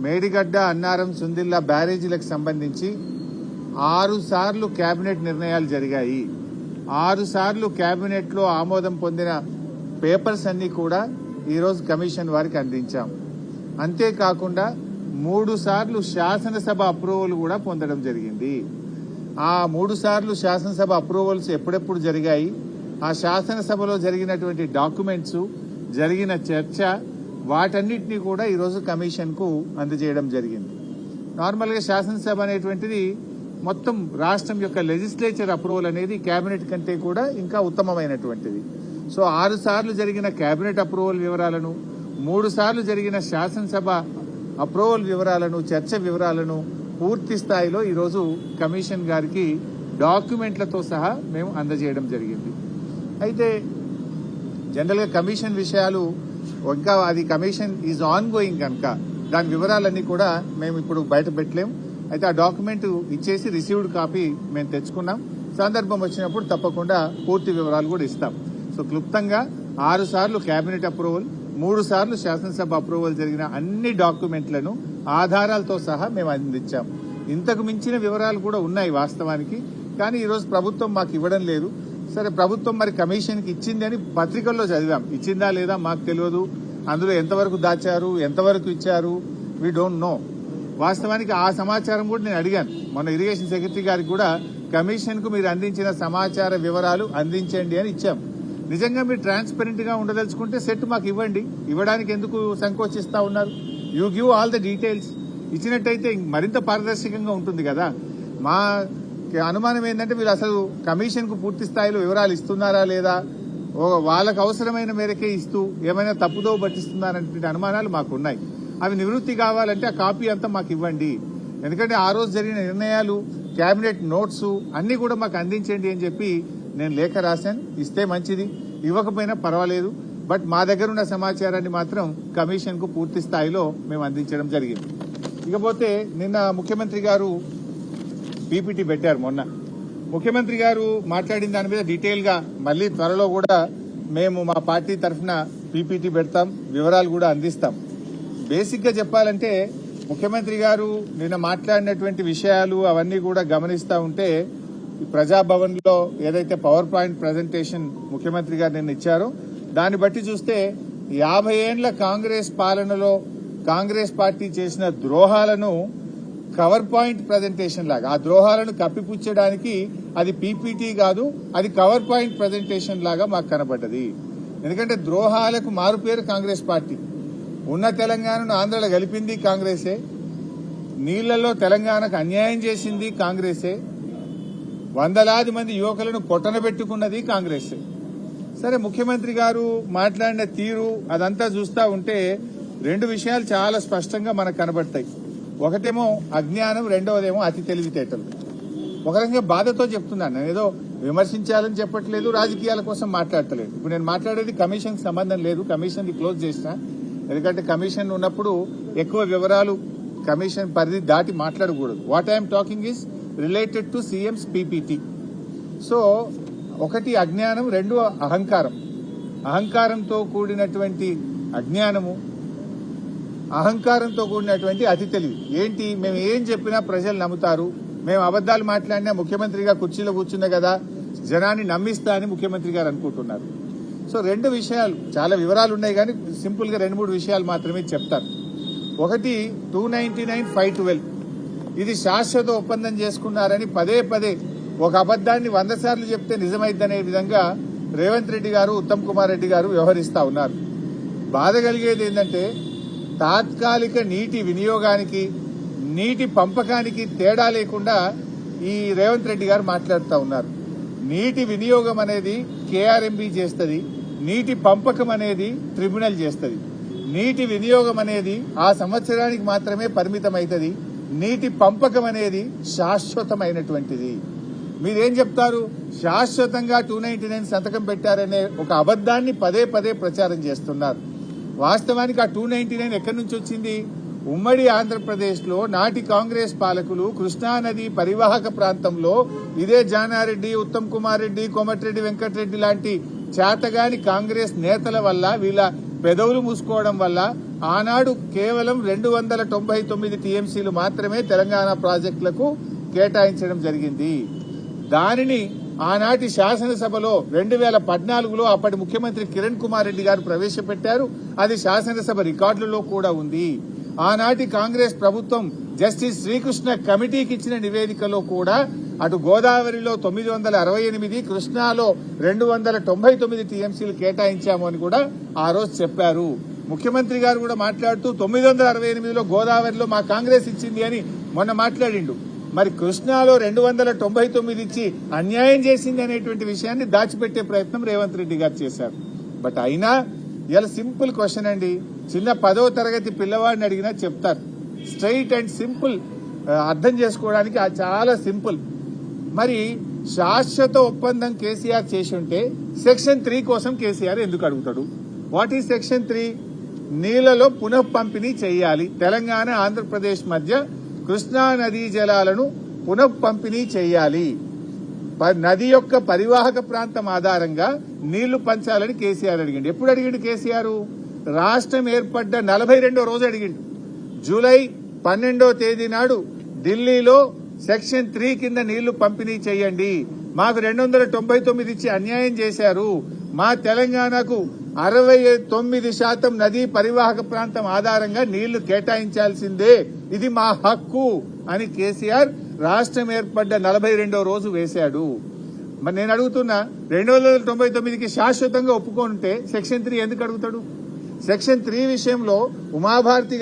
మేడిగడ్డ, అన్నారం, సుందిల్లా బ్యారేజీలకు సంబంధించి 6 సార్లు కేబినెట్ నిర్ణయాలు జరిగాయి. 6 సార్లు కేబినెట్ లో ఆమోదం పొందిన పేపర్స్ అన్ని కూడా ఈరోజు కమిషన్ వారికి అందించాం. అంతేకాకుండా 3 సార్లు శాసనసభ అప్రూవల్ కూడా పొందడం జరిగింది. ఆ 3 సార్లు శాసనసభ అప్రూవల్స్ ఎప్పుడెప్పుడు జరిగాయి, ఆ శాసనసభలో జరిగినటువంటి డాక్యుమెంట్స్, జరిగిన చర్చ, వాటన్నిటినీ కూడా ఈరోజు కమిషన్ కు అందజేయడం జరిగింది. నార్మల్ గా శాసనసభ అనేటువంటిది మొత్తం రాష్ట్రం యొక్క లెజిస్లేచర్ అప్రూవల్ అనేది కేబినెట్ కంటే కూడా ఇంకా ఉత్తమమైనటువంటిది. సో 6 సార్లు జరిగిన కేబినెట్ అప్రూవల్ వివరాలను, 3 సార్లు జరిగిన శాసనసభ అప్రూవల్ వివరాలను, చర్చ వివరాలను పూర్తి స్థాయిలో ఈరోజు కమిషన్ గారికి డాక్యుమెంట్లతో సహా మేము అందజేయడం జరిగింది. అయితే జనరల్ గా కమిషన్ విషయాలు ఇంకా అది కమిషన్ ఈజ్ ఆన్ గోయింగ్ కనుక దాని వివరాలన్నీ కూడా మేము ఇప్పుడు బయట పెట్టలేము. అయితే ఆ డాక్యుమెంట్ ఇచ్చేసి రిసీవ్డ్ కాపీ మేము తెచ్చుకున్నాం. సందర్భం వచ్చినప్పుడు తప్పకుండా పూర్తి వివరాలు కూడా ఇస్తాం. సో క్లుప్తంగా 6 సార్లు కేబినెట్ అప్రూవల్, 3 సార్లు శాసనసభ అప్రూవల్ జరిగిన అన్ని డాక్యుమెంట్లను ఆధారాలతో సహా మేము అందించాం. ఇంతకు మించిన వివరాలు కూడా ఉన్నాయి వాస్తవానికి, కానీ ఈరోజు ప్రభుత్వం మాకు ఇవ్వడం లేదు. సరే, ప్రభుత్వం మరి కమిషన్ కి ఇచ్చింది అని పత్రికల్లో చదివాం. ఇచ్చిందా లేదా మాకు తెలియదు. అందులో ఎంతవరకు దాచారు, ఎంతవరకు ఇచ్చారు, వీ డోంట్ నో. వాస్తవానికి ఆ సమాచారం కూడా నేను అడిగాను మొన్న ఇరిగేషన్ సెక్రటరీ గారికి కూడా, కమిషన్ కు మీరు అందించిన సమాచార వివరాలు అందించండి అని ఇచ్చాం. నిజంగా మీరు ట్రాన్స్పరెంట్ గా ఉండదలుచుకుంటే సెట్ మాకు ఇవ్వండి. ఇవ్వడానికి ఎందుకు సంకోచిస్తా ఉన్నారు? You give all the details. ఇచ్చినట్టయితే మరింత పారదర్శకంగా ఉంటుంది కదా. మా అనుమానం ఏంటంటే వీళ్ళు అసలు కమిషన్ కు పూర్తి స్థాయిలో వివరాలు ఇస్తున్నారా లేదా, వాళ్ళకు అవసరమైన మేరకే ఇస్తూ ఏమైనా తప్పుదో పట్టిస్తున్నారనే అనుమానాలు మాకున్నాయి. అవి నివృత్తి కావాలంటే ఆ కాపీ అంతా మాకు ఇవ్వండి. ఎందుకంటే ఆ రోజు జరిగిన నిర్ణయాలు, కేబినెట్ నోట్స్ అన్ని కూడా మాకు అందించండి అని చెప్పి నేను లేఖ రాశాను. ఇస్తే మంచిది, ఇవ్వకపోయినా పర్వాలేదు. బట్ మా దగ్గర ఉన్న సమాచారాన్ని మాత్రం కమిషన్ కు పూర్తి స్థాయిలో మేము అందించడం జరిగింది. ఇకపోతే నిన్న ముఖ్యమంత్రి గారు పీపీటీ పెట్టారు. మొన్న ముఖ్యమంత్రి గారు మాట్లాడిన దాని మీద డీటెయిల్ గా మళ్లీ త్వరలో కూడా మేము మా పార్టీ తరఫున పీపీటీ పెడతాం, వివరాలు కూడా అందిస్తాం. బేసిక్ గా చెప్పాలంటే ముఖ్యమంత్రి గారు నిన్న మాట్లాడినటువంటి విషయాలు అవన్నీ కూడా గమనిస్తా ఉంటే, ప్రజాభవన్ లో ఏదైతే పవర్ పాయింట్ ప్రజెంటేషన్ ముఖ్యమంత్రి గారు నిన్న ఇచ్చారో దాన్ని బట్టి చూస్తే 50 ఏండ్ల కాంగ్రెస్ పాలనలో కాంగ్రెస్ పార్టీ చేసిన ద్రోహాలను కవర్ పాయింట్ ప్రజెంటేషన్ లాగా, ఆ ద్రోహాలను కప్పిపుచ్చడానికి అది పీపీటీ కాదు, అది కవర్ పాయింట్ ప్రజెంటేషన్ లాగా మాకు కనబడ్డది. ఎందుకంటే ద్రోహాలకు మారుపేరు కాంగ్రెస్ పార్టీ. ఉన్న తెలంగాణను ఆంధ్రలో కలిపింది కాంగ్రెసే, నీళ్లలో తెలంగాణకు అన్యాయం చేసింది కాంగ్రెసే, వందలాది మంది యువకులను పొట్టనబెట్టుకున్నది కాంగ్రెసే. సరే, ముఖ్యమంత్రి గారు మాట్లాడిన తీరు అదంతా చూస్తా ఉంటే 2 విషయాలు చాలా స్పష్టంగా మనకు కనబడతాయి. ఒకటేమో అజ్ఞానం, రెండవదేమో అతి తెలివితేటలు. ఒక రకంగా బాధతో చెప్తున్నాను, నేను ఏదో విమర్శించాలని చెప్పట్లేదు, రాజకీయాల కోసం మాట్లాడతలేదు. ఇప్పుడు నేను మాట్లాడేది కమిషన్ కి సంబంధం లేదు, కమిషన్ ని క్లోజ్ చేసిన. ఎందుకంటే కమిషన్ ఉన్నప్పుడు ఎక్కువ వివరాలు కమిషన్ పరిధి దాటి మాట్లాడకూడదు. What I'm talking is related to CMs PPT. So ఒకటి అజ్ఞానం, 2 అహంకారం. అహంకారంతో కూడినటువంటి అజ్ఞానము, అహంకారంతో కూడినటువంటి అతి తెలివి. ఏంటి, మేము ఏం చెప్పినా ప్రజలు నమ్ముతారు, మేము అబద్దాలు మాట్లాడినా ముఖ్యమంత్రిగా కుర్చీలో కూర్చున్నా కదా జనాన్ని నమ్మిస్తా అని ముఖ్యమంత్రి గారు అనుకుంటున్నారు. సో 2 విషయాలు, చాలా వివరాలు ఉన్నాయి కానీ సింపుల్ గా 2-3 విషయాలు మాత్రమే చెప్తాను. ఒకటి 299/512 ఇది శాశ్వత ఒప్పందం చేసుకున్నారని పదే పదే ఒక అబద్దాన్ని 100 సార్లు చెప్తే నిజమైద్దనే విధంగా రేవంత్ రెడ్డి గారు, ఉత్తమ్ కుమార్ రెడ్డి గారు వ్యవహరిస్తా ఉన్నారు. బాధ కలిగేది ఏంటంటే తాత్కాలిక నీటి వినియోగానికి, నీటి పంపకానికి తేడా లేకుండా ఈ రేవంత్ రెడ్డి గారు మాట్లాడుతూ ఉన్నారు. నీటి వినియోగం అనేది కేఆర్ఎంబీ చేస్తుంది, నీటి పంపకం అనేది ట్రిబ్యునల్ చేస్తుంది. నీటి వినియోగం అనేది ఆ సంవత్సరానికి మాత్రమే పరిమితమైతుంది, నీటి పంపకం అనేది శాశ్వతమైనటువంటిది. మీరేం చెప్తారు, శాశ్వతంగా 299 సంతకం పెట్టారనే ఒక అబద్దాన్ని పదే పదే ప్రచారం చేస్తున్నారు. వాస్తవానికి ఆ 299 ఎక్కడి నుంచి వచ్చింది? ఉమ్మడి ఆంధ్రప్రదేశ్ లో నాటి కాంగ్రెస్ పాలకులు కృష్ణానది పరివాహక ప్రాంతంలో ఇదే జానారెడ్డి, ఉత్తమ్ కుమార్ రెడ్డి, కోమటిరెడ్డి వెంకటరెడ్డి లాంటి చేతగాని కాంగ్రెస్ నేతల వల్ల, వీళ్ళ పెదవులు మూసుకోవడం వల్ల ఆనాడు కేవలం 299 టీఎంసీలు మాత్రమే తెలంగాణ ప్రాజెక్టులకు కేటాయించడం జరిగింది. దానిని ఆనాటి శాసనసభలో 2014లో అప్పటి ముఖ్యమంత్రి కిరణ్ కుమార్ రెడ్డి గారు ప్రవేశపెట్టారు. అది శాసనసభ రికార్డులలో కూడా ఉంది. ఆనాటి కాంగ్రెస్ ప్రభుత్వం జస్టిస్ శ్రీకృష్ణ కమిటీకి ఇచ్చిన నివేదికలో కూడా అటు గోదావరిలో 968, కృష్ణాలో 299 టీఎంసీలు కేటాయించాము అని కూడా ఆ రోజు చెప్పారు. ముఖ్యమంత్రి గారు కూడా మాట్లాడుతూ 968లో గోదావరిలో మా కాంగ్రెస్ ఇచ్చింది అని మొన్న మాట్లాడిండు. మరి కృష్ణాలో 299 ఇచ్చి అన్యాయం చేసింది అనేటువంటి విషయాన్ని దాచిపెట్టే ప్రయత్నం రేవంత్ రెడ్డి గారు చేశారు. బట్ అయినా ఇలా సింపుల్ క్వశ్చన్ అండి, చిన్న 10వ తరగతి పిల్లవాడిని అడిగినా చెప్తారు. స్ట్రైట్ అండ్ సింపుల్, అర్థం చేసుకోవడానికి చాలా సింపుల్. మరి శాశ్వత ఒప్పందం కేసీఆర్ చేసి ఉంటే సెక్షన్ 3 కోసం కేసీఆర్ ఎందుకు అడుగుతాడు? What is section 3? నీళ్లలో పునః పంపిణీ చేయాలి. తెలంగాణ ఆంధ్రప్రదేశ్ మధ్య కృష్ణా నదీ జలాలను పునః పంపిణీ చేయాలి. నది యొక్క పరివాహక ప్రాంతం ఆధారంగా నీళ్లు పంచాలని కేసీఆర్ అడిగిండు. ఎప్పుడు అడిగిండు కేసీఆర్? రాష్ట్రం ఏర్పడ్డ 42వ రోజు అడిగిండు. జూలై 12వ తేదీ నాడు ఢిల్లీలో సెక్షన్ 3 కింద నీళ్లు పంపిణీ చేయండి, మాకు 299 ఇచ్చి అన్యాయం చేశారు, మా తెలంగాణకు 69% నదీ పరివాహక ప్రాంతం ఆధారంగా నీళ్లు కేటాయించాల్సిందే, ఇది మా హక్కు అని కేసీఆర్ రాష్ట్రం ఏర్పడ్డ 42వ రోజు వేశాడు. మరి నేను అడుగుతున్నా, 299కి శాశ్వతంగా ఒప్పుకుంటే సెక్షన్ 3 ఎందుకు అడుగుతాడు? సెక్షన్ 3 విషయంలో ఉమాభారతి